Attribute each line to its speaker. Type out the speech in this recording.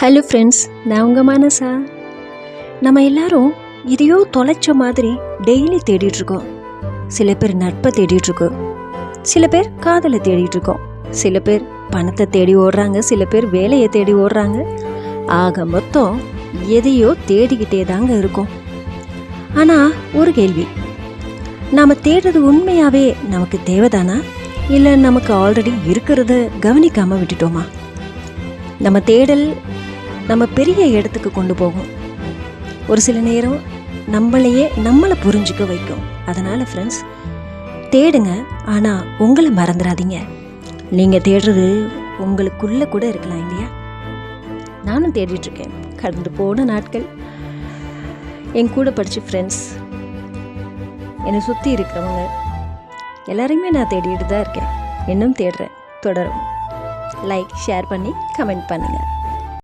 Speaker 1: Hello friends, நான் உங்கள் மனசா. நம்ம எல்லாரும் எதையோ தொலைச்ச மாதிரி டெய்லி தேடிட்டுருக்கோம். சில பேர் நட்பை தேடிட்டுருக்கோம், சில பேர் காதலை தேடிட்டுருக்கோம், சில பேர் பணத்தை தேடி ஓடுறாங்க, சில பேர் வேலையை தேடி ஓடுறாங்க. ஆக மொத்தம் எதையோ தேடிக்கிட்டே தாங்க இருக்கும். ஆனால் ஒரு கேள்வி, நாம் தேடுறது உண்மையாகவே நமக்கு தேவைதானா, இல்லை நமக்கு ஆல்ரெடி இருக்கிறத கவனிக்காமல் விட்டுட்டோமா? நம்ம தேடல் நம்ம பெரிய இடத்துக்கு கொண்டு போகும். ஒரு சில நேரம் நம்மளை புரிஞ்சுக்க வைக்கும். அதனால் ஃப்ரெண்ட்ஸ், தேடுங்க, ஆனால் உங்களை மறந்துடாதீங்க. நீங்கள் தேடுறது உங்களுக்குள்ளே கூட இருக்கலாம் இல்லையா? நானும் தேடிட்டுருக்கேன். கடந்து போன நாட்கள் என் கூட படித்த ஃப்ரெண்ட்ஸ், என்னை சுற்றி இருக்கிறவங்க எல்லாரையுமே நான் தேடிட்டு தான் இருக்கேன். இன்னும் தேடுறேன். தொடரும். லைக், ஷேர் பண்ணி கமெண்ட் பண்ணுங்கள்.